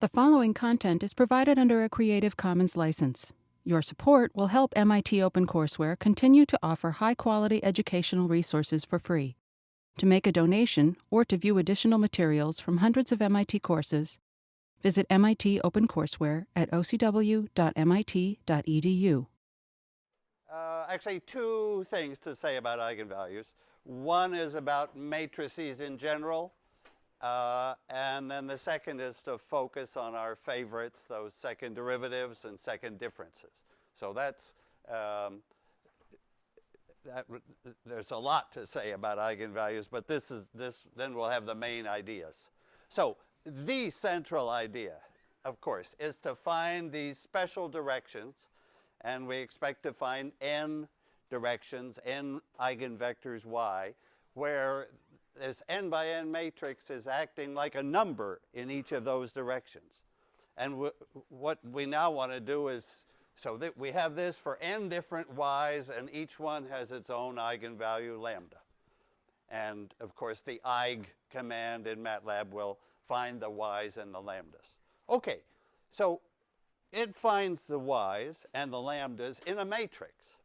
The following content is provided under a Creative Commons license. Your support will help MIT OpenCourseware continue to offer high-quality educational resources for free. To make a donation or to view additional materials from hundreds of MIT courses, visit MIT OpenCourseware at ocw.mit.edu. Actually, two things to say about eigenvalues. One is about matrices in general. And then the second is to focus on our favorites, those second derivatives and second differences. So that's, there's a lot to say about eigenvalues, but then we'll have the main ideas. So the central idea, of course, is to find these special directions, and we expect to find n directions, n eigenvectors y, where this n by n matrix is acting like a number in each of those directions. And what we now want to do is, so that we have this for n different y's, and each one has its own eigenvalue lambda. And of course, the eig command in MATLAB will find the y's and the lambdas. Okay, so it finds the y's and the lambdas in a matrix.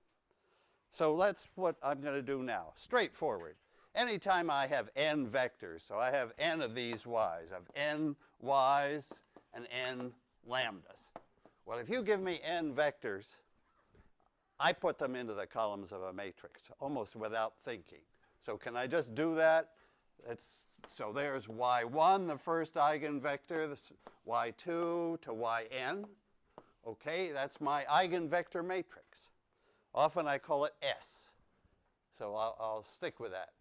So that's what I'm going to do now, straightforward. Anytime I have n vectors, so I have n of these y's, I have n y's and n lambdas. Well, if you give me n vectors, I put them into the columns of a matrix, almost without thinking. So can I just do that? So there's y1, the first eigenvector, this y2 to yn. Okay, that's my eigenvector matrix. Often I call it S. So I'll stick with that.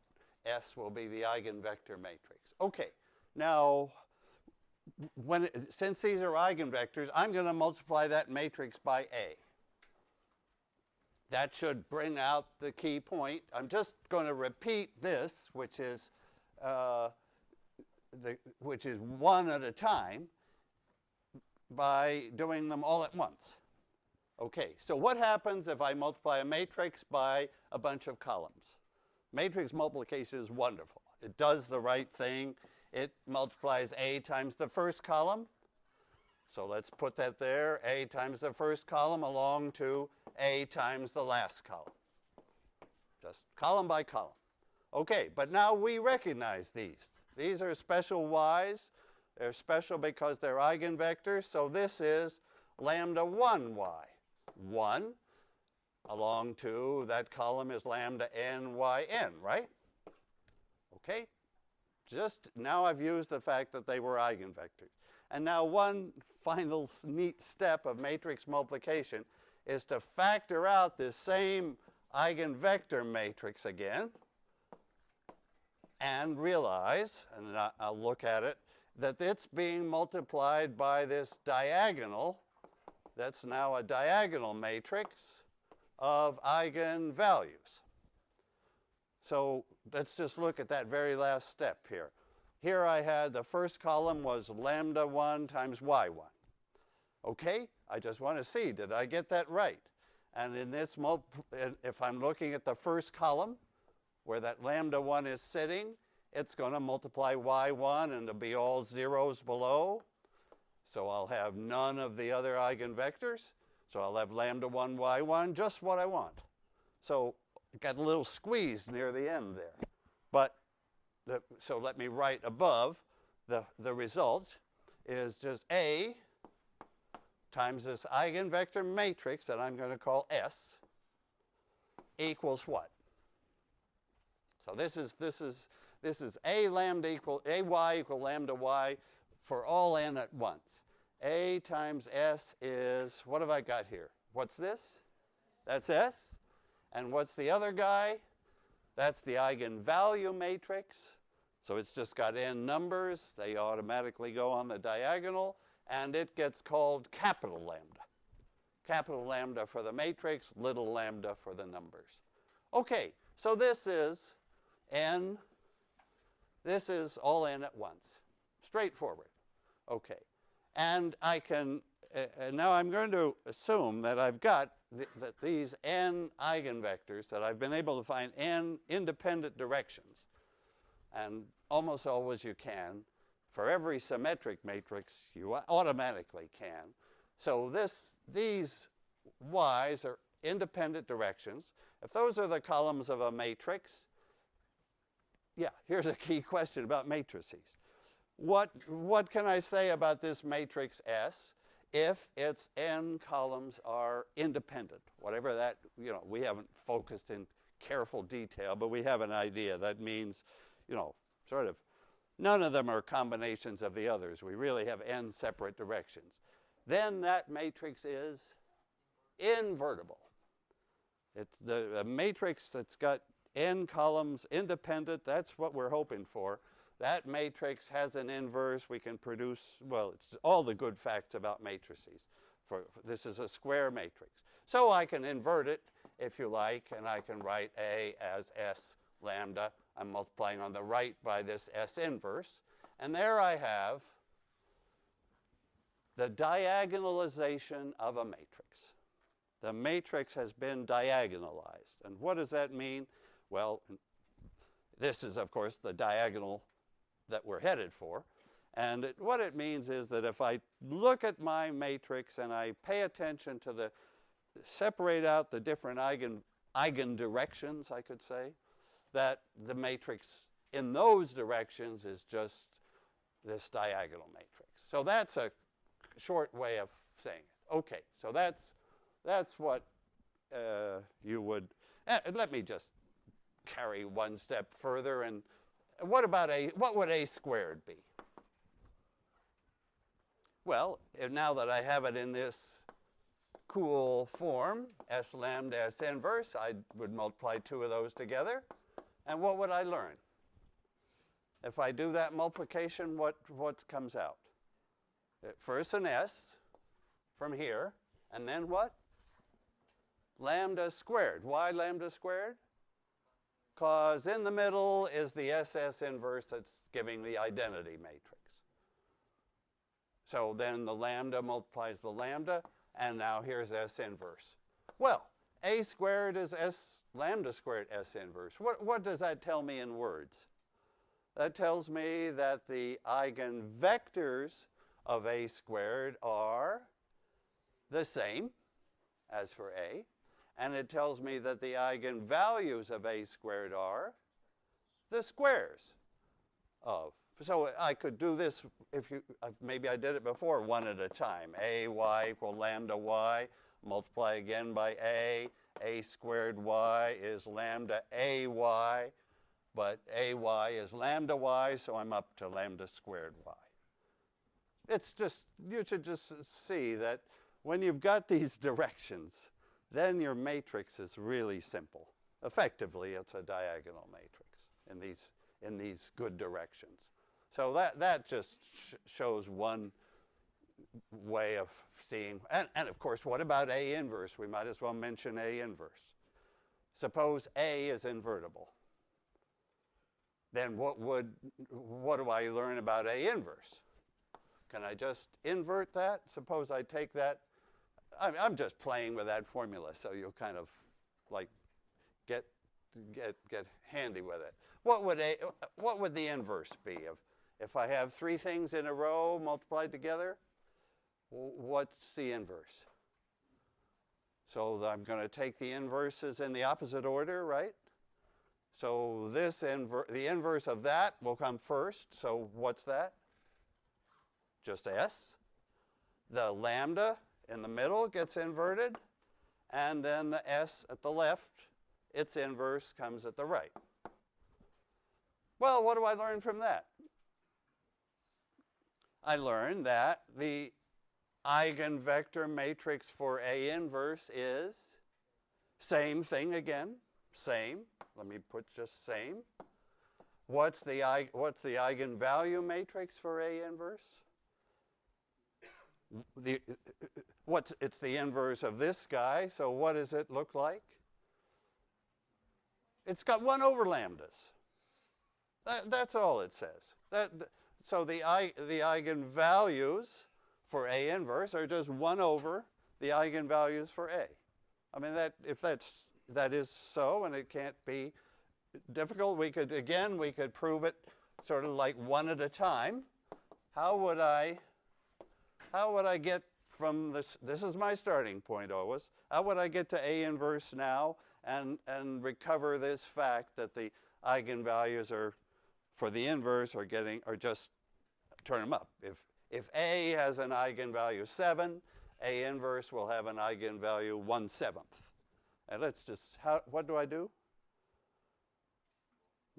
S will be the eigenvector matrix. Okay, now, since these are eigenvectors, I'm going to multiply that matrix by A. That should bring out the key point. I'm just going to repeat this, which is one at a time, by doing them all at once. Okay, so what happens if I multiply a matrix by a bunch of columns? Matrix multiplication is wonderful. It does the right thing. It multiplies A times the first column. So let's put that there. A times the first column along to A times the last column. Just column by column. Okay, but now we recognize these. These are special y's. They're special because they're eigenvectors. So this is lambda 1y. 1 along to that column is lambda n y n, right? Okay? Just now I've used the fact that they were eigenvectors. And now one final neat step of matrix multiplication is to factor out this same eigenvector matrix again and realize, and I'll look at it, that it's being multiplied by this diagonal. That's now a diagonal matrix of eigenvalues. So let's just look at that very last step here. Here I had the first column was lambda 1 times y1. Okay, I just want to see, did I get that right? And in this, if I'm looking at the first column, where that lambda 1 is sitting, it's going to multiply y1 and it'll be all zeros below. So I'll have none of the other eigenvectors. So I'll have lambda 1 y1, just what I want. So it got a little squeezed near the end there. But so let me write above, the result is just A times this eigenvector matrix that I'm going to call S equals what? So this is A lambda equal AY equal lambda y for all n at once. A times S is, what have I got here? What's this? That's S. And what's the other guy? That's the eigenvalue matrix. So it's just got n numbers. They automatically go on the diagonal. And it gets called capital lambda. Capital lambda for the matrix, little lambda for the numbers. Okay, so this is n. This is all n at once. Straightforward. Okay. And I can, now I'm going to assume that I've got that these n eigenvectors, that I've been able to find n independent directions. And almost always you can for every symmetric matrix, you automatically can. So these y's are independent directions. If those are the columns of a matrix, yeah, here's a key question about matrices. What can I say about this matrix S if its n columns are independent? Whatever that, we haven't focused in careful detail, but we have an idea. That means, sort of, none of them are combinations of the others. We really have n separate directions. Then that matrix is invertible. It's a matrix that's got n columns independent. That's what we're hoping for. That matrix has an inverse. We can produce, well, it's all the good facts about matrices. This is a square matrix. So I can invert it, if you like, and I can write A as S lambda. I'm multiplying on the right by this S inverse. And there I have the diagonalization of a matrix. The matrix has been diagonalized. And what does that mean? Well, this is, of course, the diagonal that we're headed for. And what it means is that if I look at my matrix and I pay attention to separate out the different eigen directions, I could say, that the matrix in those directions is just this diagonal matrix. So that's a short way of saying it. Okay, so that's what you would, let me just carry one step further. And what would A squared be? Well, now that I have it in this cool form, S lambda S inverse, I would multiply two of those together. And what would I learn? If I do that multiplication, what comes out? First an S from here, and then what? Lambda squared. Why lambda squared? Because in the middle is the SS inverse that's giving the identity matrix. So then the lambda multiplies the lambda, and now here's S inverse. Well, A squared is S lambda squared S inverse. What does that tell me in words? That tells me that the eigenvectors of A squared are the same as for A. And it tells me that the eigenvalues of A squared are the squares of. So I could do this, maybe I did it before, one at a time. AY equal lambda y, multiply again by A squared y is lambda AY, but AY is lambda y, so I'm up to lambda squared y. It's just, you should just see that when you've got these directions, then your matrix is really simple. Effectively, it's a diagonal matrix in these good directions. So that just shows one way of seeing. And of course, what about A inverse? We might as well mention A inverse. Suppose A is invertible. Then what do I learn about A inverse? Can I just invert that? Suppose I take that. I'm just playing with that formula, so you'll kind of like get handy with it. What would the inverse be if I have three things in a row multiplied together? What's the inverse? So I'm going to take the inverses in the opposite order, right? So the inverse of that will come first. So what's that? Just S. The lambda in the middle gets inverted, and then the S at the left, its inverse comes at the right. Well, what do I learn from that? I learned that the eigenvector matrix for A inverse is same thing again, same. Let me put just same. What's the eigenvalue matrix for A inverse? It's the inverse of this guy, so what does it look like? It's got 1 over lambdas. That's all it says. So the eigenvalues for A inverse are just 1 over the eigenvalues for A. I mean, if that is so, and it can't be difficult, we could prove it sort of like one at a time. how would I get from this? This is my starting point always. How would I get to A inverse now and recover this fact that the eigenvalues are for the inverse are just turn them up. If A has an eigenvalue 7, A inverse will have an eigenvalue 1/7. And let's just, what do I do?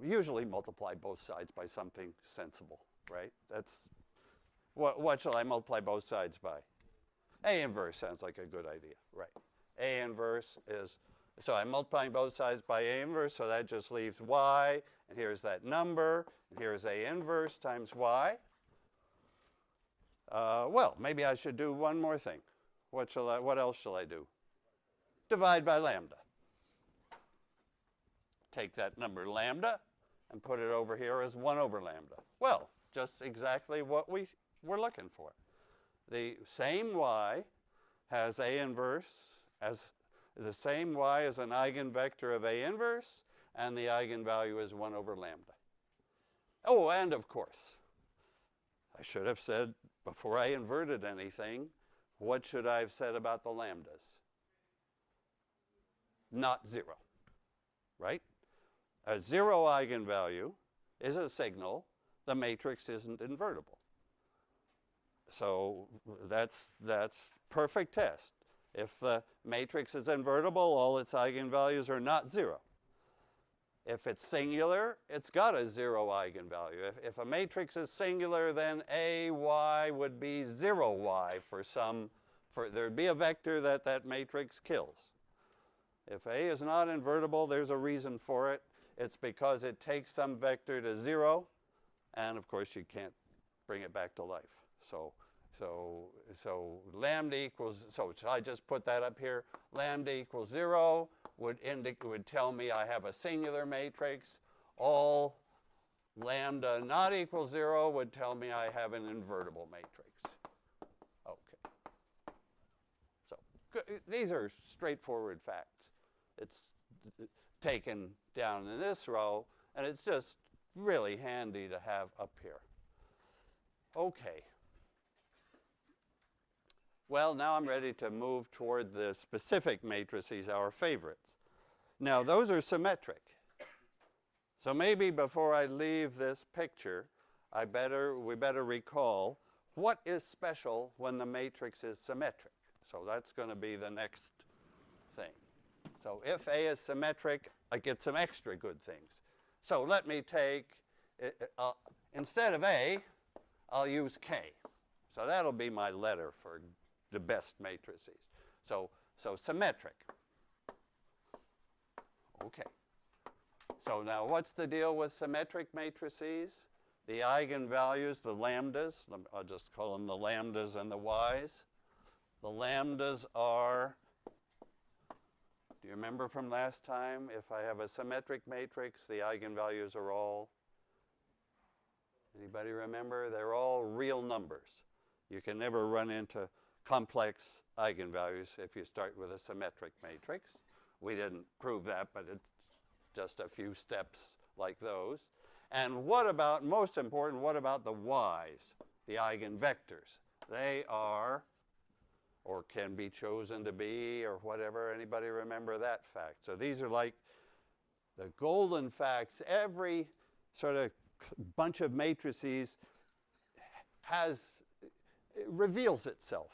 Usually multiply both sides by something sensible, right? That's, what shall I multiply both sides by? A inverse sounds like a good idea, right? A inverse is, so I'm multiplying both sides by A inverse, so that just leaves y, and here's that number, and here's A inverse times y. Well, maybe I should do one more thing. What else shall I do? Divide by lambda. Take that number lambda and put it over here as 1 over lambda. Well, just exactly what we were looking for. The same y has A inverse as the same y as an eigenvector of A inverse, and the eigenvalue is 1 over lambda. Oh, and of course, I should have said, before I inverted anything, what should I have said about the lambdas? Not 0, right? A 0 eigenvalue is a signal the matrix isn't invertible. So that's perfect test. If the matrix is invertible, all its eigenvalues are not 0. If it's singular, it's got a 0 eigenvalue. If a matrix is singular, then AY would be 0y there'd be a vector that matrix kills. If A is not invertible, there's a reason for it. It's because it takes some vector to 0, and of course you can't bring it back to life. So lambda equals, so I just put that up here. Lambda equals 0 would tell me I have a singular matrix. All lambda not equal 0 would tell me I have an invertible matrix. Okay. So these are straightforward facts. It's taken down in this row, and it's just really handy to have up here. Okay. Well, now I'm ready to move toward the specific matrices, our favorites. Now, those are symmetric. So maybe before I leave this picture, we better recall what is special when the matrix is symmetric. So that's going to be the next thing. So if A is symmetric, I get some extra good things. So let me take, instead of A, I'll use K. So that'll be my letter for the best matrices. So symmetric. Okay. So now what's the deal with symmetric matrices? The eigenvalues, the lambdas, I'll just call them the lambdas and the y's. The lambdas are, do you remember from last time, if I have a symmetric matrix, the eigenvalues are all, anybody remember? They're all real numbers. You can never run into complex eigenvalues if you start with a symmetric matrix. We didn't prove that, but it's just a few steps like those. And what about, most important, what about the y's, the eigenvectors? They are, or can be chosen to be, or whatever. Anybody remember that fact? So these are like the golden facts. Every sort of bunch of matrices reveals itself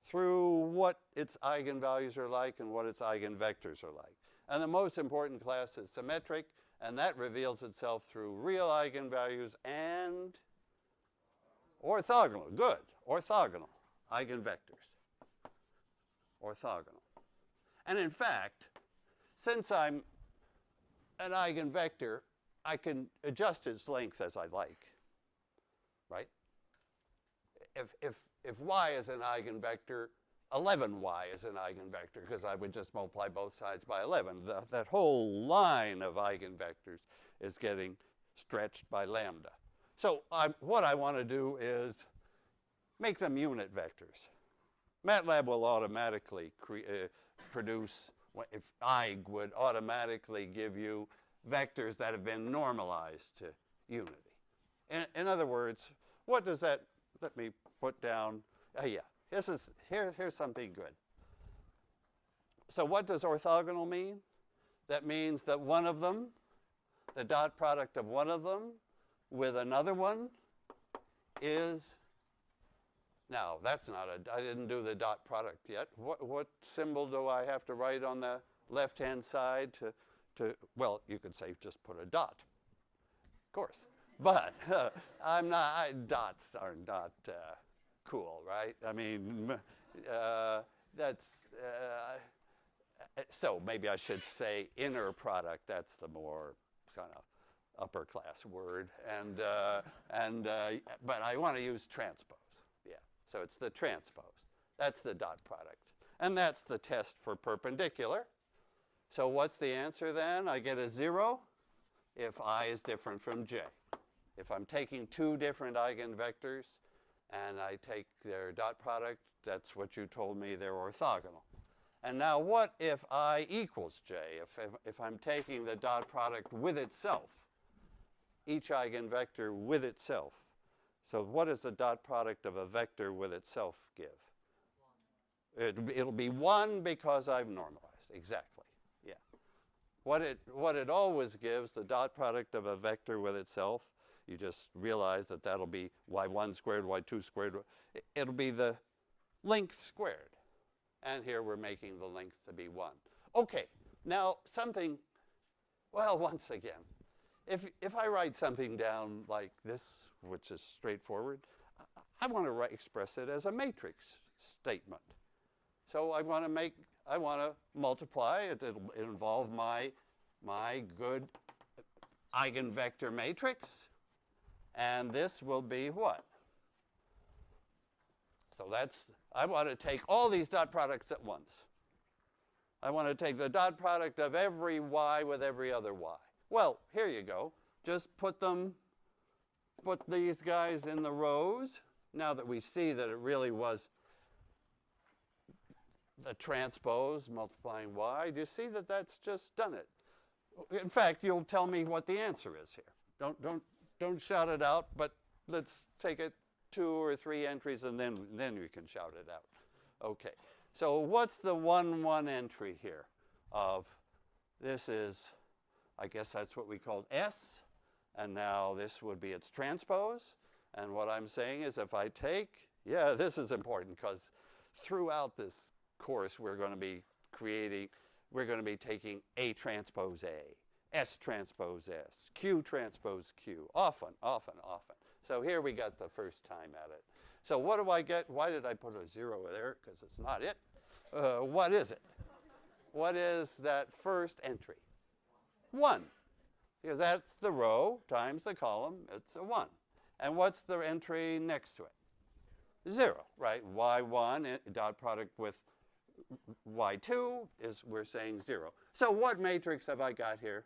through what its eigenvalues are like and what its eigenvectors are like. And the most important class is symmetric, and that reveals itself through real eigenvalues and orthogonal. Good. Orthogonal eigenvectors. Orthogonal. And in fact, since I'm an eigenvector, I can adjust its length as I like, right? If y is an eigenvector, 11y is an eigenvector, because I would just multiply both sides by 11. That whole line of eigenvectors is getting stretched by lambda. So what I want to do is make them unit vectors. MATLAB will automatically produce, if Eig would automatically give you vectors that have been normalized to unity. In other words, what does that, let me put down, yeah, here's something good. So what does orthogonal mean? That means that one of them, the dot product of one of them with another one is, now that's not I didn't do the dot product yet. What symbol do I have to write on the left-hand side well, you could say just put a dot, of course. But dots are not cool, right? I mean, so maybe I should say inner product. That's the more kind of upper class word. But I want to use transpose. Yeah. So it's the transpose. That's the dot product. And that's the test for perpendicular. So what's the answer then? I get a 0 if I is different from j. If I'm taking two different eigenvectors and I take their dot product, that's what you told me they're orthogonal. And now what if I equals j? If I'm taking the dot product with itself, each eigenvector with itself. So what does the dot product of a vector with itself give? 1. It'll be 1 because I've normalized. Exactly. Yeah. What it always gives, the dot product of a vector with itself, you just realize that that'll be y1 squared, y2 squared. It'll be the length squared. And here we're making the length to be 1. Okay, now something, well, once again, if I write something down like this, which is straightforward, I want to express it as a matrix statement. So I want to multiply. It'll involve my good eigenvector matrix. And this will be what? So I want to take all these dot products at once. I want to take the dot product of every y with every other y. Well, here you go. Just put these guys in the rows. Now that we see that it really was the transpose multiplying y, do you see that that's just done it? In fact, you'll tell me what the answer is here. Don't shout it out, but let's take it 2 or 3 entries, and then you can shout it out. Okay. So what's the 1 entry here of this is, I guess that's what we called S, and now this would be its transpose. And what I'm saying is if I take, yeah, this is important because throughout this course we're going to be taking A transpose A, S transpose S, Q transpose Q, often. So here we got the first time at it. So what do I get? Why did I put a 0 there? Because it's not it. What is it? What is that first entry? 1. Because that's the row times the column. It's a 1. And what's the entry next to it? 0, right? Y1 dot product with Y2 is, we're saying 0. So what matrix have I got here?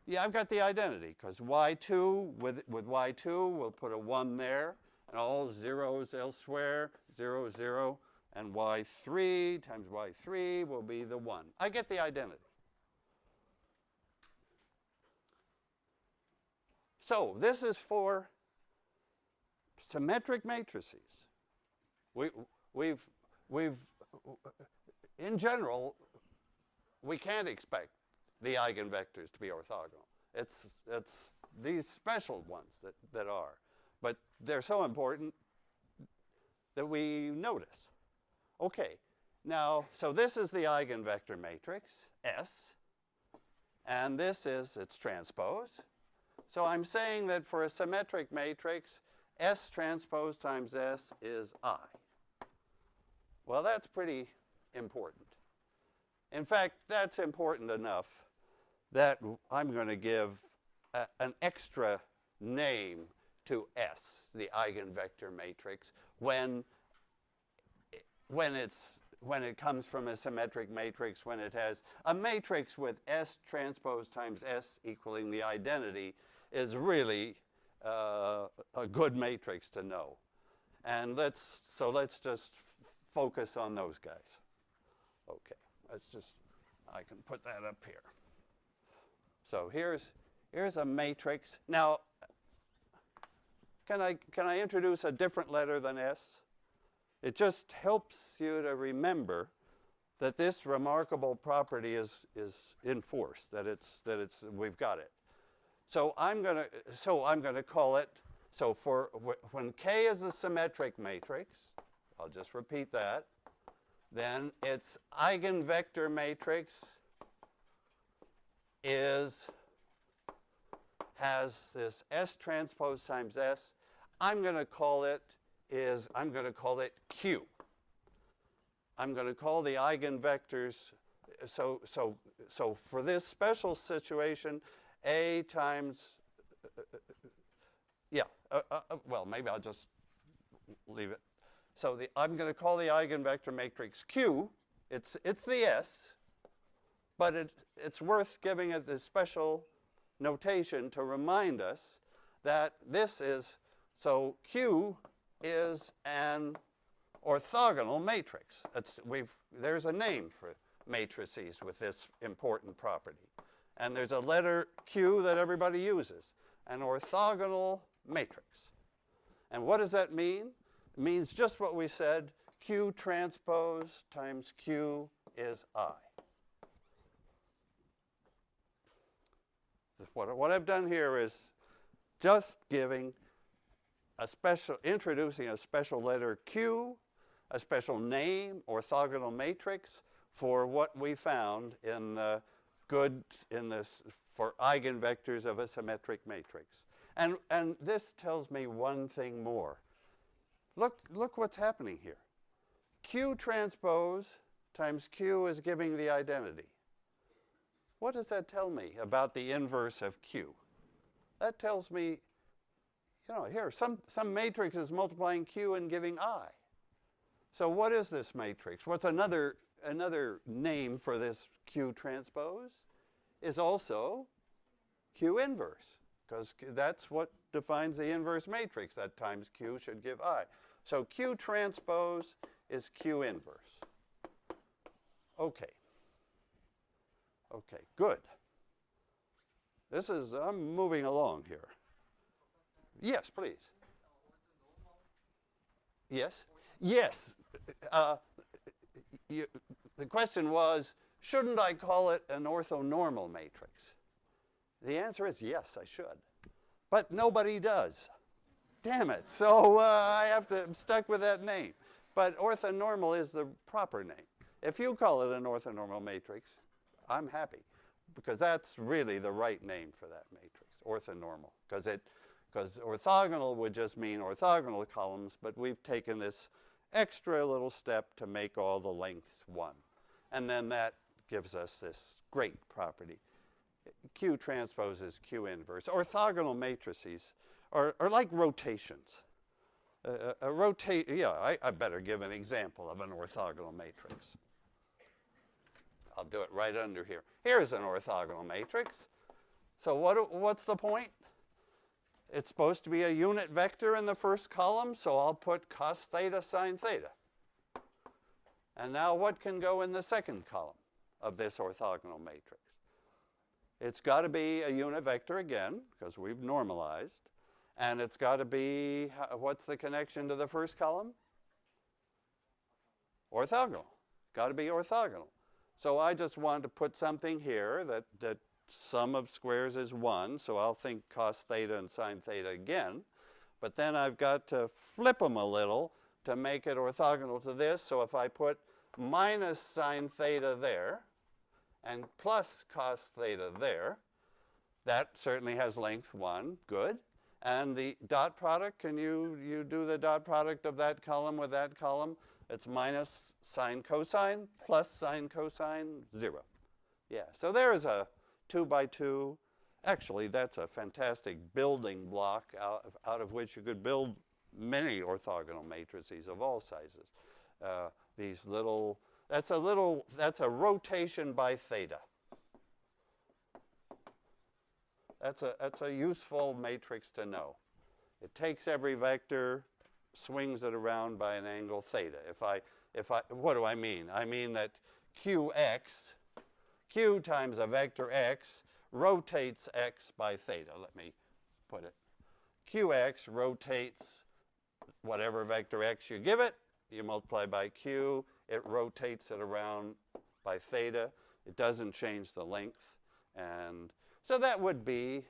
Yeah, I've got the identity, because Y2 with Y2, we'll put a 1 there, and all zeros elsewhere, 0, 0, and Y3 times Y3 will be the 1. I get the identity. So this is for symmetric matrices. We've in general, we can't expect the eigenvectors to be orthogonal. It's these special ones that are. But they're so important that we notice. Okay, now, so this is the eigenvector matrix, S, and this is its transpose. So I'm saying that for a symmetric matrix, S transpose times S is I. Well, that's pretty important. In fact, that's important enough that I'm going to give an extra name to S, the eigenvector matrix, when it comes from a symmetric matrix, when it has a matrix with S transpose times S equaling the identity is really a good matrix to know. And let's just focus on those guys. Okay, I can put that up here. So here's a matrix. Now, can I introduce a different letter than S? It just helps you to remember that this remarkable property is enforced, that we've got it. So I'm going to call it, so for when K is a symmetric matrix, I'll just repeat that, then its eigenvector matrix has this S transpose times S. I'm going to call it Q. I'm going to call the eigenvectors, so for this special situation, A times, well, maybe I'll just leave it. So I'm going to call the eigenvector matrix Q. It's the S, but it's worth giving it this special notation to remind us that this is, so Q is an orthogonal matrix. There's a name for matrices with this important property. And there's a letter Q that everybody uses, an orthogonal matrix. And what does that mean? It means just what we said, Q transpose times Q is I. What I've done here is just introducing a special letter Q, a special name, orthogonal matrix, for what we found for eigenvectors of a symmetric matrix. And this tells me one thing more. Look what's happening here. Q transpose times Q is giving the identity. What does that tell me about the inverse of Q? That tells me, here, some matrix is multiplying Q and giving I. So what is this matrix? What's another name for this Q transpose? Is also Q inverse, because that's what defines the inverse matrix, that times Q should give I. So Q transpose is Q inverse. Okay, good. I'm moving along here. Yes, please. Yes? Yes. The question was, shouldn't I call it an orthonormal matrix? The answer is yes, I should. But nobody does. Damn it. So I'm stuck with that name. But orthonormal is the proper name. If you call it an orthonormal matrix, I'm happy, because that's really the right name for that matrix, orthonormal. Because orthogonal would just mean orthogonal columns, but we've taken this extra little step to make all the lengths 1. And then that gives us this great property. Q transpose is Q inverse. Orthogonal matrices are like rotations. I better give an example of an orthogonal matrix. I'll do it right under here. Here's an orthogonal matrix. So what's the point? It's supposed to be a unit vector in the first column, so I'll put cos theta sine theta. And now what can go in the second column of this orthogonal matrix? It's got to be a unit vector again, because we've normalized. And it's got to be, what's the connection to the first column? Orthogonal. Got to be orthogonal. So I just want to put something here that sum of squares is 1, so I'll think cos theta and sine theta again. But then I've got to flip them a little to make it orthogonal to this. So if I put minus sine theta there and plus cos theta there, that certainly has length 1. Good. And the dot product, can you do the dot product of that column with that column? It's minus sine cosine plus sine cosine 0. Yeah, so there is a 2 by 2. Actually, that's a fantastic building block out of which you could build many orthogonal matrices of all sizes. That's a rotation by theta. That's a useful matrix to know. It takes every vector, swings it around by an angle theta. What do I mean? I mean that qx, q times a vector x, rotates x by theta. Let me put it. qx rotates whatever vector x you give it. You multiply by q. It rotates it around by theta. It doesn't change the length. And so that would be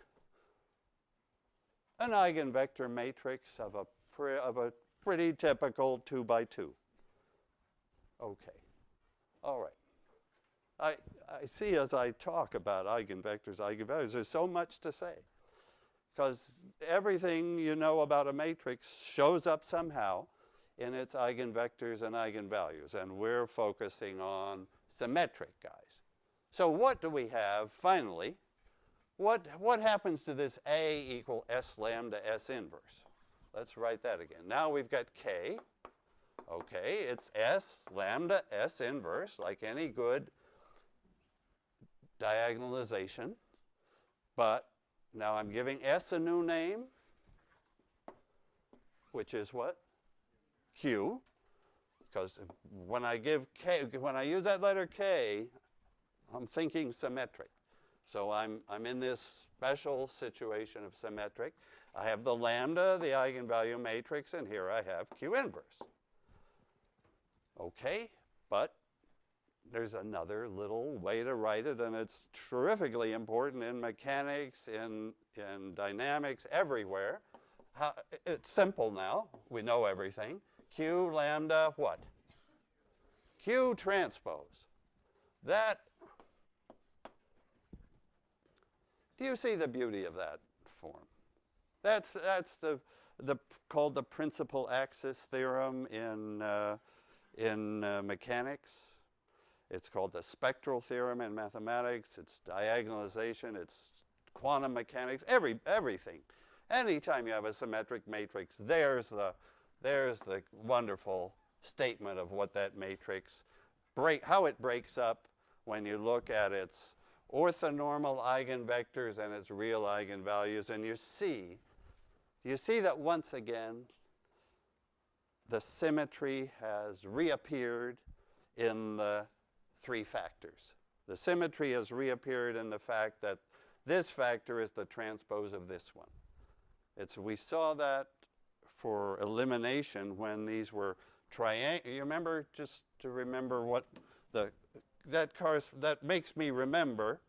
an eigenvector matrix of a pretty typical 2 by 2. Okay. All right. I see as I talk about eigenvectors, eigenvalues, there's so much to say. Because everything you know about a matrix shows up somehow in its eigenvectors and eigenvalues. And we're focusing on symmetric guys. So what do we have finally? What happens to this A equal S lambda S inverse? Let's write that again. Now we've got K. Okay, it's S lambda S inverse, like any good diagonalization. But now I'm giving S a new name, which is what? Q. Because when I give K, when I use that letter K, I'm thinking symmetric. So I'm in this special situation of symmetric. I have the lambda, the eigenvalue matrix, and here I have Q inverse. Okay, but there's another little way to write it, and it's terrifically important in mechanics, in dynamics, everywhere. It's simple now. We know everything. Q lambda what? Q transpose. That, do you see the beauty of that form? That's called the principal axis theorem in mechanics. It's called the spectral theorem in mathematics. It's diagonalization. It's quantum mechanics. Everything. Anytime you have a symmetric matrix, there's the wonderful statement of what that matrix how it breaks up when you look at its orthonormal eigenvectors and its real eigenvalues, and you see that once again the symmetry has reappeared in the three factors. The symmetry has reappeared in the fact that this factor is the transpose of this one. We saw that for elimination when these were triangular. You remember, just to remember what that makes me remember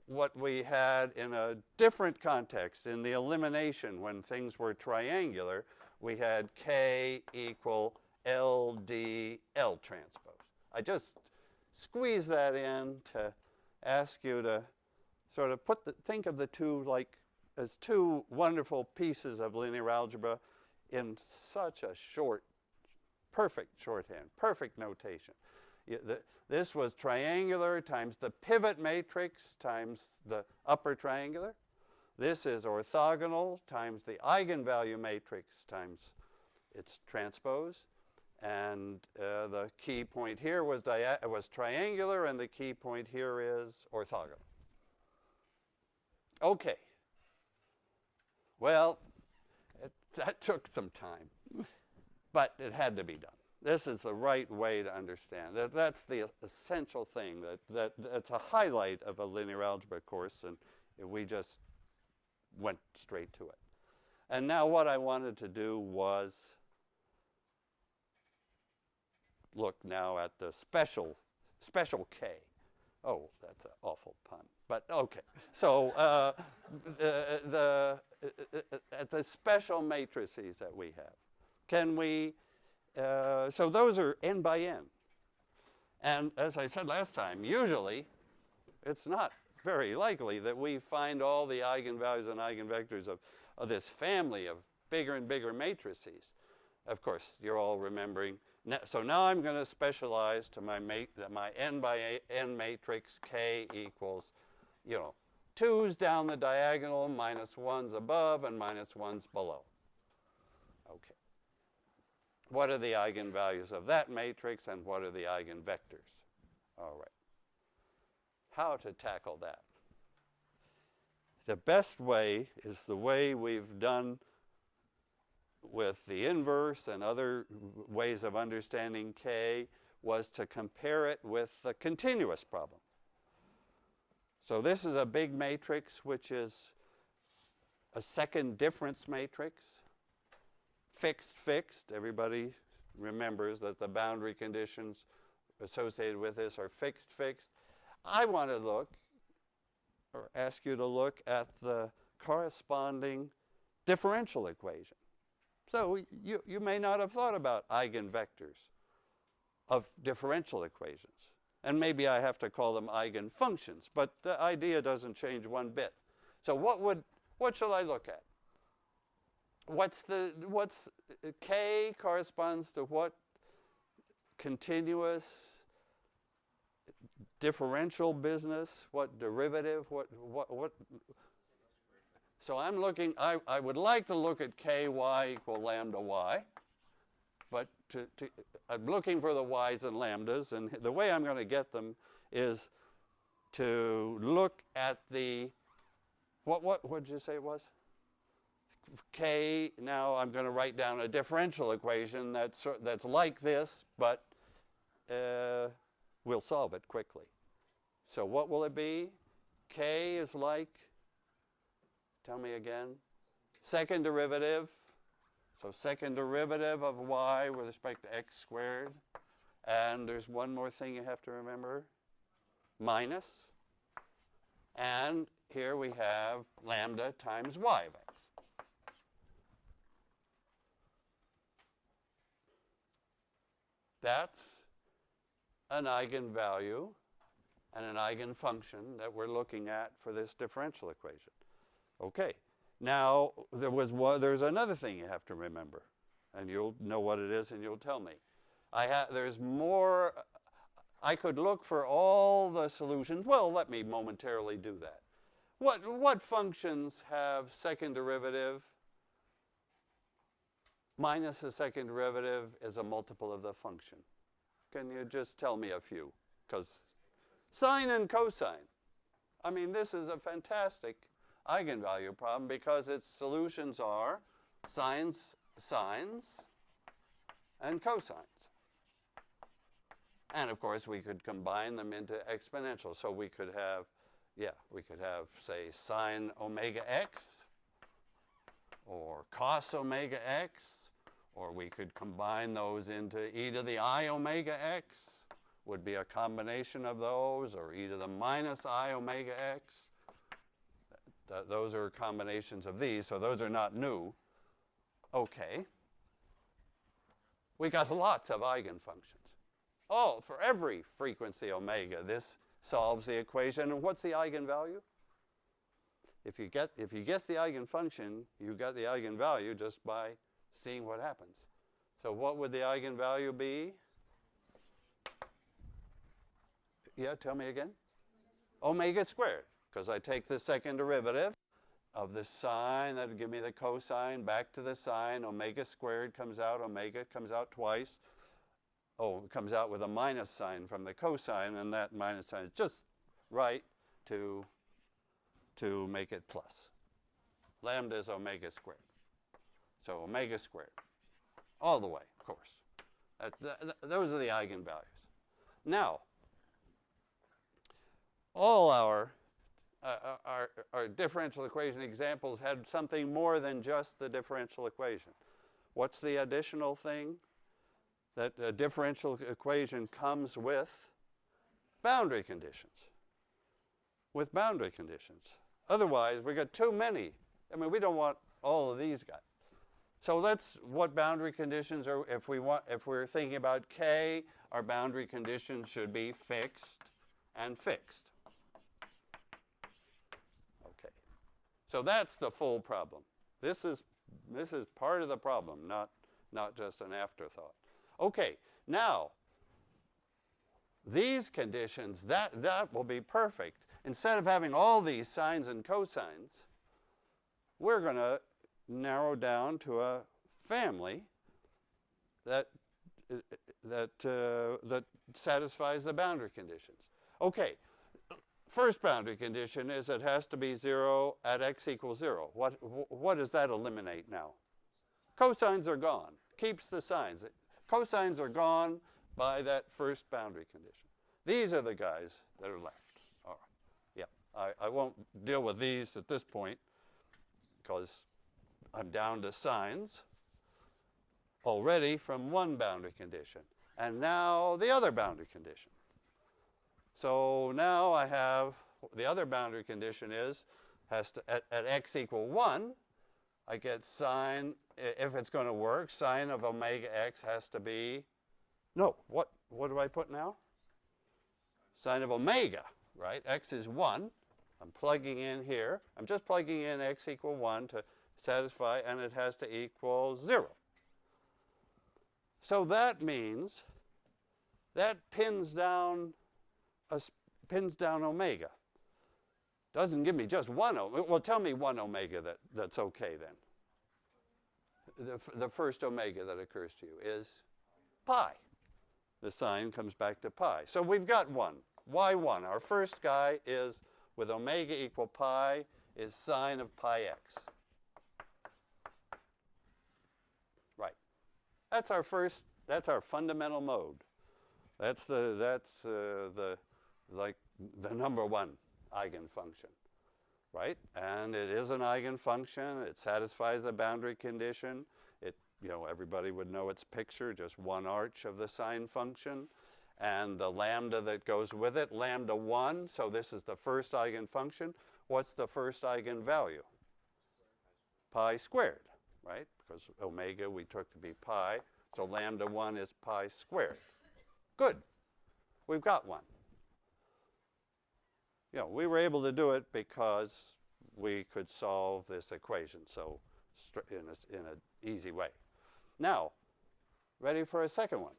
what we had in a different context. In the elimination, when things were triangular, we had K equal LD L transpose. I just squeezed that in to ask you to sort of think of the two as two wonderful pieces of linear algebra in such a perfect shorthand, perfect notation. This was triangular times the pivot matrix times the upper triangular. This is orthogonal times the eigenvalue matrix times its transpose. And the key point here was triangular, and the key point here is orthogonal. Okay. Well, that took some time, but it had to be done. This is the right way to understand. That's the essential thing. That's a highlight of a linear algebra course, and we just went straight to it. And now what I wanted to do was look now at the special K. Oh, that's an awful pun, but okay. So at the special matrices that we have, can we? So those are n by n, and as I said last time, usually it's not very likely that we find all the eigenvalues and eigenvectors of this family of bigger and bigger matrices. Of course, you're all remembering. So now I'm going to specialize to my n by n matrix K equals, 2's down the diagonal, minus 1's above, and minus 1's below. Okay. What are the eigenvalues of that matrix, and what are the eigenvectors? All right. How to tackle that? The best way is the way we've done with the inverse and other ways of understanding K, was to compare it with the continuous problem. So this is a big matrix which is a second difference matrix, fixed, fixed. Everybody remembers that the boundary conditions associated with this are fixed, fixed. I want to look, or ask you to look at the corresponding differential equation. So you may not have thought about eigenvectors of differential equations. And maybe I have to call them eigenfunctions, but the idea doesn't change one bit. So what shall I look at? What's K corresponds to what continuous differential business, what derivative, what? So I'm looking, I would like to look at ky equal lambda y, but I'm looking for the y's and lambdas, and the way I'm going to get them is to look at the, what did you say it was? K, now I'm going to write down a differential equation that's like this, but we'll solve it quickly. So what will it be? K is like, tell me again, second derivative. So second derivative of y with respect to x squared. And there's one more thing you have to remember, minus. And here we have lambda times y of x. That's an eigenvalue and an eigenfunction that we're looking at for this differential equation. Okay, now there's another thing you have to remember, and you'll know what it is and you'll tell me. There's more. I could look for all the solutions. Well, let me momentarily do that. What functions have second derivative minus the second derivative is a multiple of the function? Can you just tell me a few? Because sine and cosine. I mean, this is a fantastic eigenvalue problem because its solutions are sines, and cosines. And of course, we could combine them into exponentials. So we could have, say, sine omega x, or cos omega x, or we could combine those into e to the I omega x, would be a combination of those, or e to the minus I omega x. Those are combinations of these, so those are not new. Okay. We got lots of eigenfunctions. Oh, for every frequency omega, this solves the equation. And what's the eigenvalue? If you guess the eigenfunction, you got the eigenvalue just by seeing what happens. So what would the eigenvalue be? Yeah, tell me again. Omega squared, because I take the second derivative of the sine, that would give me the cosine, back to the sine, omega squared comes out, omega comes out twice. Oh, it comes out with a minus sign from the cosine, and that minus sign is just right to make it plus. Lambda is omega squared. So omega squared, all the way, of course. Those are the eigenvalues. Now, all our differential equation examples had something more than just the differential equation. What's the additional thing? That a differential equation comes with boundary conditions. With boundary conditions. Otherwise, we got too many. I mean, we don't want all of these guys. So what boundary conditions are, if we're thinking about K, our boundary conditions should be fixed and fixed. Okay. So that's the full problem. This is part of the problem, not just an afterthought. Okay, now, these conditions, that will be perfect. Instead of having all these sines and cosines, we're going to narrow down to a family that satisfies the boundary conditions. Okay, first boundary condition is it has to be 0 at x equals 0. What does that eliminate now? Cosines are gone. Keeps the sines. Cosines are gone by that first boundary condition. These are the guys that are left. All right. Yeah, I won't deal with these at this point. because I'm down to signs already from one boundary condition. And now the other boundary condition. So now I have, the other boundary condition is, at x equal 1, I get sine, if it's going to work, sine of omega x has to be, no, what do I put now? Sine of omega, right? X is 1. I'm plugging in here. I'm just plugging in x equal 1 to satisfy, and it has to equal 0. So that means that pins down omega. Doesn't give me just 1 omega. Well, tell me 1 omega that's okay then. The first omega that occurs to you is pi. The sign comes back to pi. So we've got 1. Why 1? Our first guy is, with omega equal pi, is sine of pi x. Right. That's our fundamental mode. That's the number 1 eigenfunction, right? And it is an eigenfunction. It satisfies the boundary condition. Everybody would know its picture, just one arch of the sine function. And the lambda that goes with it, lambda 1. So this is the first eigenfunction. What's the first eigenvalue? Pi squared, right? Because omega we took to be pi. So lambda 1 is pi squared. Good. We've got one. We were able to do it because we could solve this equation so in an easy way. Now, ready for a second one.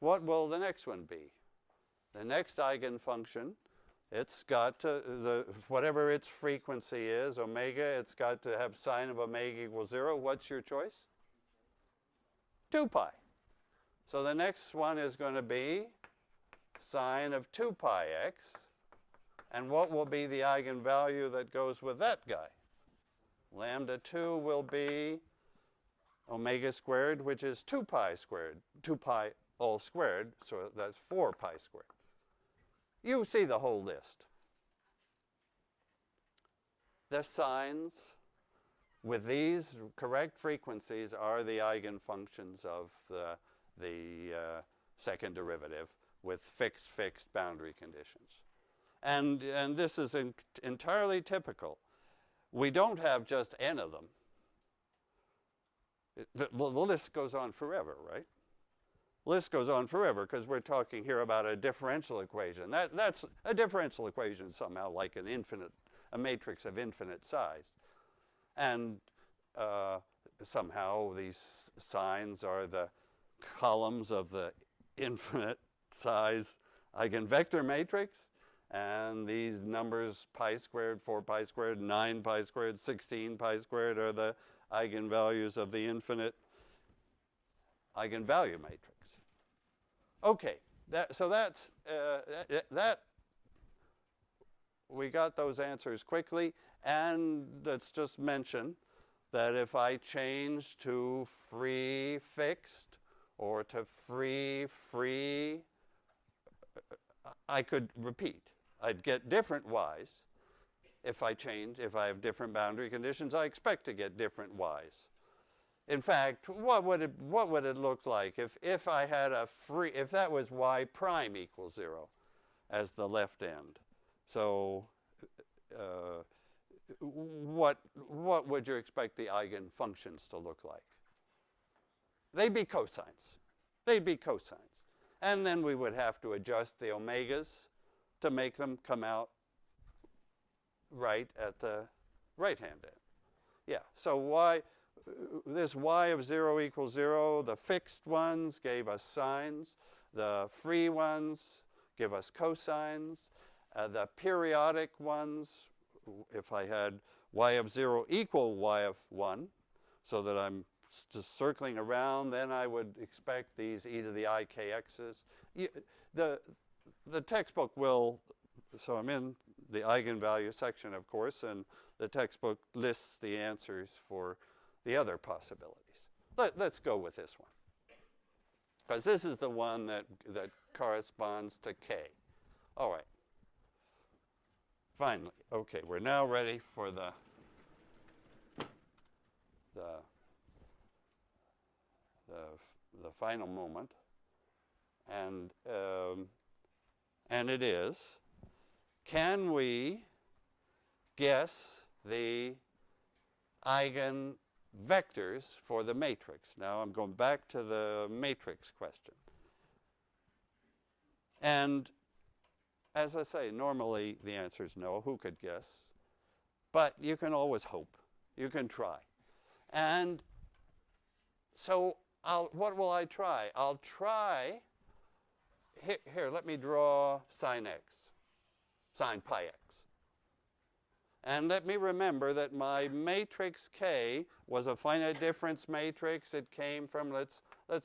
What will the next one be? The next eigenfunction, it's got to, whatever its frequency is, omega, it's got to have sine of omega equals 0. What's your choice? 2 pi. So the next one is going to be sine of 2 pi x. And what will be the eigenvalue that goes with that guy? Lambda 2 will be omega squared, which is 2 pi squared, 2 pi all squared, so that's 4 pi squared. You see the whole list. The signs with these correct frequencies are the eigenfunctions of the second derivative with fixed boundary conditions. And this is entirely typical. We don't have just n of them. The list goes on forever, right? The list goes on forever because we're talking here about a differential equation. That's a differential equation somehow like a matrix of infinite size. And somehow these signs are the columns of the infinite size eigenvector matrix. And these numbers, pi squared, 4 pi squared, 9 pi squared, 16 pi squared, are the eigenvalues of the infinite eigenvalue matrix. Okay, so that's we got those answers quickly. And let's just mention that if I change to free fixed or to free, I could repeat. I'd get different y's. If I have different boundary conditions, I expect to get different y's. In fact, what would it look like if I had if that was y prime equals 0 as the left end? So what would you expect the eigenfunctions to look like? They'd be cosines. They'd be cosines. And then we would have to adjust the omegas to make them come out right at the right-hand end. Yeah, so this y of 0 equals 0, the fixed ones gave us sines. The free ones give us cosines. The periodic ones, if I had y of 0 equal y of 1, so that I'm just circling around, then I would expect these e to the ikx's. The textbook will, so I'm in the eigenvalue section, of course, and the textbook lists the answers for the other possibilities. Let's go with this one, because this is the one that corresponds to k. All right. Finally, okay, we're now ready for the the final moment, and it is, can we guess the eigenvectors for the matrix? Now I'm going back to the matrix question. And as I say, normally the answer is no. Who could guess? But you can always hope. You can try. And so what will I try? I'll try, here, let me draw sine x, sine pi x. And let me remember that my matrix K was a finite difference matrix. It came from, let's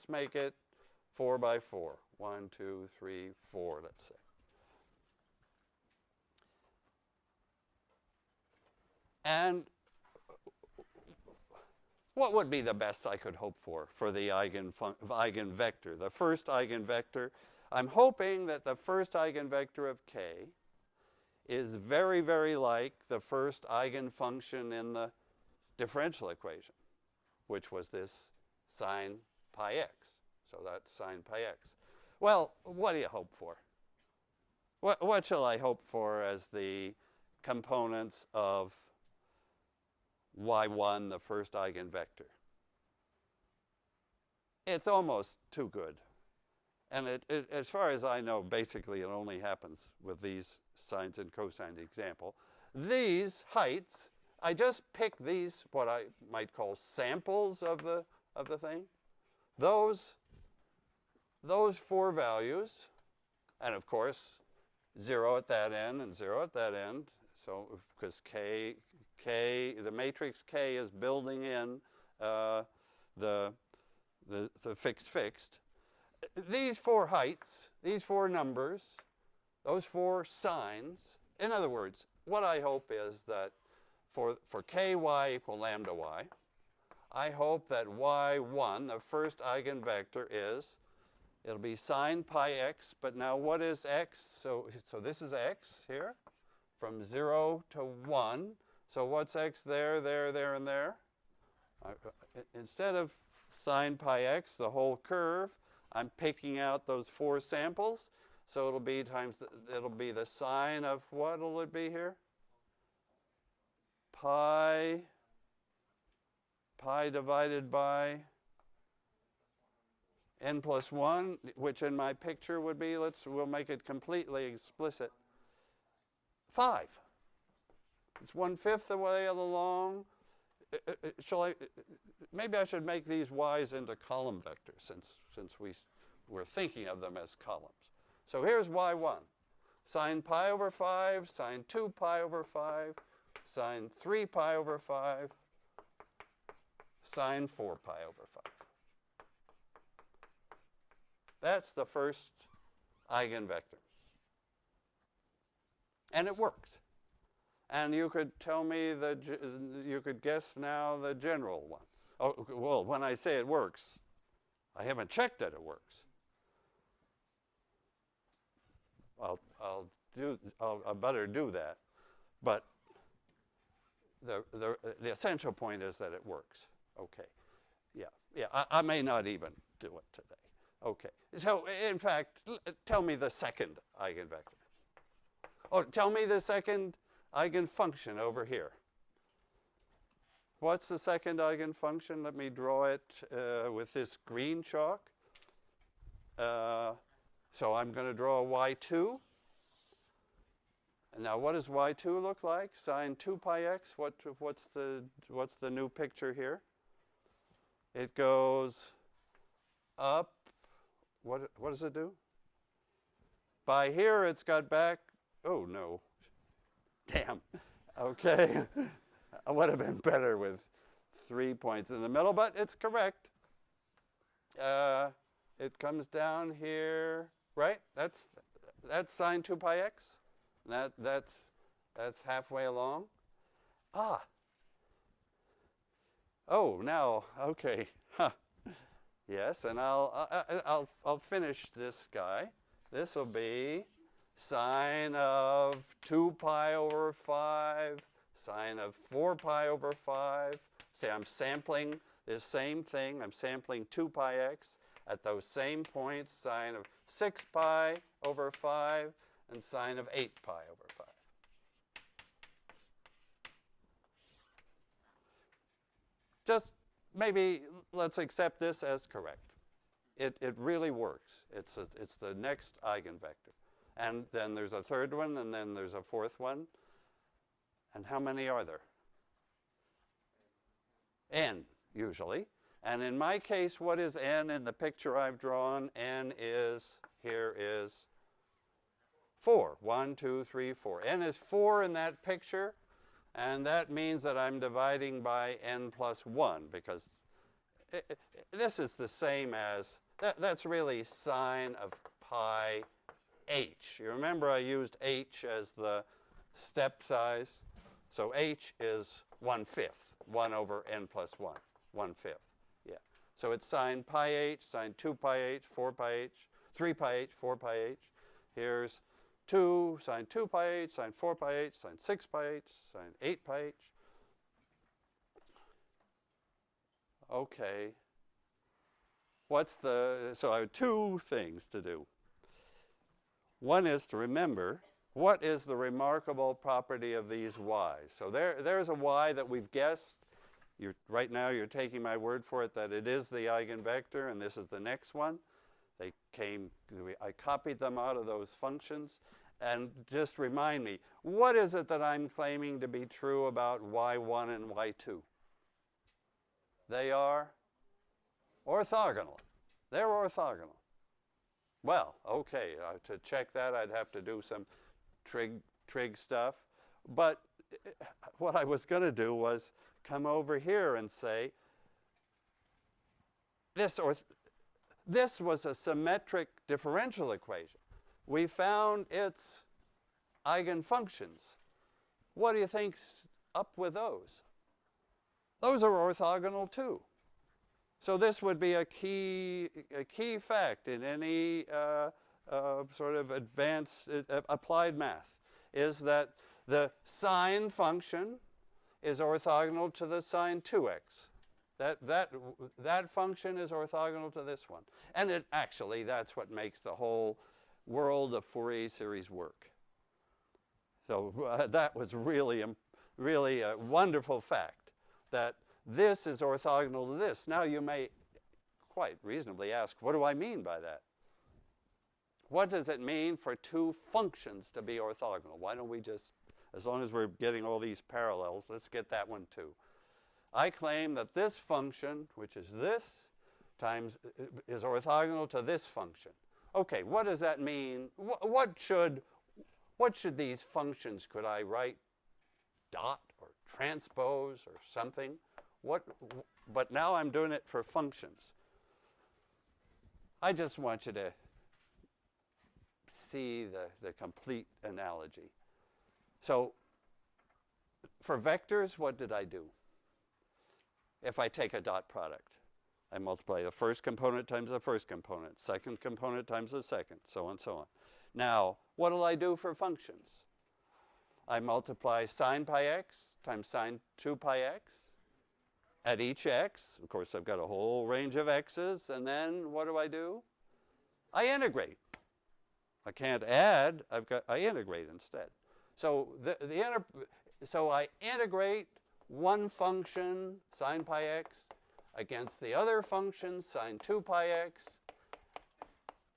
make it 4 by 4. 1, 2, 3, 4, let's say. And what would be the best I could hope for the eigenvector? The first eigenvector, I'm hoping that the first eigenvector of K is very, very like the first eigenfunction in the differential equation, which was this sine pi x. So that's sine pi x. Well, what do you hope for? What shall I hope for as the components of y1, the first eigenvector? It's almost too good. And as far as I know, basically it only happens with these sines and cosine example. These heights, I just pick these, what I might call samples of the thing. Those 4 values, and of course, 0 at that end and 0 at that end. So because K, the matrix K is building in the fixed. These 4 heights, these 4 numbers, those 4 signs. In other words, what I hope is that for ky equal lambda y, I hope that y1, the first eigenvector, is, it'll be sine pi x, but now what is x? So this is x here, from 0 to 1. So what's x there, there, there, and there? Instead of sine pi x, the whole curve, I'm picking out those 4 samples. So it'll be it'll be the sine of, what will it be here? Pi divided by n plus 1, which in my picture would be, we'll make it completely explicit, 5. It's 1/5 the way along. Maybe I should make these y's into column vectors since we're thinking of them as columns. So here's y1. Sine pi over 5, sine 2 pi over 5, sine 3 pi over 5, sine 4 pi over 5. That's the first eigenvector. And it works. And you could tell me you could guess now the general one. Oh, well, when I say it works, I haven't checked that it works. I'll better do that. But the essential point is that it works. Okay. Yeah. I may not even do it today. Okay. So in fact, tell me the second eigenvector. Oh, tell me the second eigenfunction over here. What's the second eigenfunction? Let me draw it with this green chalk. So I'm going to draw y2. And now what does y2 look like? Sine 2 pi x. What's the new picture here? It goes up. What does it do? By here it's got back. Oh no. Damn. Okay. I would have been better with 3 points in the middle, but it's correct. It comes down here, right? That's sine 2 pi x. That's halfway along. Ah. Oh, now, okay. Huh. Yes, and I'll finish this guy. This will be sine of 2 pi over 5, sine of 4 pi over 5, say I'm sampling this same thing. I'm sampling 2 pi x at those same points, sine of 6 pi over 5 and sine of 8 pi over 5. Just maybe let's accept this as correct. It really works. It's the next eigenvector. And then there's a third one, and then there's a fourth one. And how many are there? N, usually. And in my case, what is n in the picture I've drawn? N is, here is 4. 1, 2, 3, 4. N is 4 in that picture. And that means that I'm dividing by n plus 1, because this is the same as, that's really sine of pi h. You remember I used h as the step size? So h is 1/5, 1 over n plus 1, 1/5. Yeah. So it's sine pi h, sine 2 pi h, 4 pi h, 3 pi h, 4 pi h. Here's 2, sine 2 pi h, sine 4 pi h, sine 6 pi h, sine 8 pi h. Okay. So I have 2 things to do. One is to remember, what is the remarkable property of these y's? So there's a y that we've guessed. Right now you're taking my word for it that it is the eigenvector, and this is the next one. I copied them out of those functions. And just remind me, what is it that I'm claiming to be true about y1 and y2? They are orthogonal. They're orthogonal. Well, okay, to check that I'd have to do some trig stuff. But what I was going to do was come over here and say, this was a symmetric differential equation. We found its eigenfunctions. What do you think's up with those? Those are orthogonal too. So this would be a key fact in any sort of advanced applied math, is that the sine function is orthogonal to the sine 2x. That function is orthogonal to this one. And actually, that's what makes the whole world of Fourier series work. So that was really a wonderful fact, that this is orthogonal to this. Now you may quite reasonably ask, what do I mean by that? What does it mean for 2 functions to be orthogonal? Why don't we just, as long as we're getting all these parallels, let's get that one too. I claim that this function, which is this, is orthogonal to this function. Okay, what does that mean? What should these functions, could I write dot or transpose or something? But now I'm doing it for functions. I just want you to see the complete analogy. So for vectors, what did I do? If I take a dot product, I multiply the first component times the first component, second component times the second, so on and so on. Now, what will I do for functions? I multiply sine pi x times sine 2 pi x at each x. Of course, I've got a whole range of x's, and then what do? I integrate. I can't add, I integrate instead. So so I integrate one function, sine pi x, against the other function, sine 2 pi x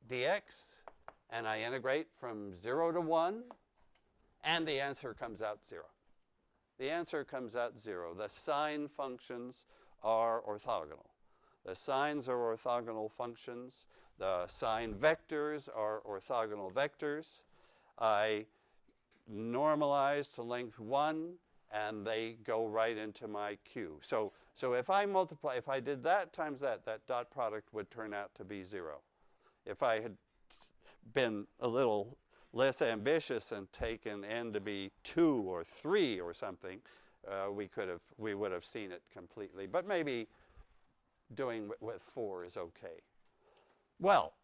dx, and I integrate from 0 to 1, and the answer comes out 0. The answer comes out 0. The sine functions are orthogonal. The sines are orthogonal functions. The sine vectors are orthogonal vectors. I normalize to length 1, and they go right into my Q. So if I did that times that dot product would turn out to be 0. If I had been a little less ambitious and taken n to be 2 or 3 or something, we would have seen it completely. But maybe doing with 4 is okay. Well,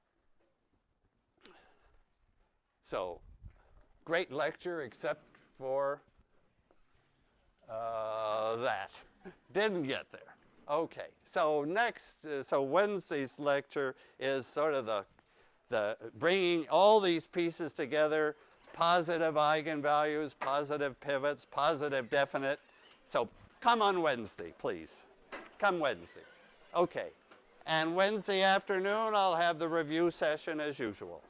so great lecture except for that. Didn't get there. Okay, so next, so Wednesday's lecture is sort of the bringing all these pieces together, positive eigenvalues, positive pivots, positive definite. So come on Wednesday, please. Come Wednesday. Okay, and Wednesday afternoon I'll have the review session as usual.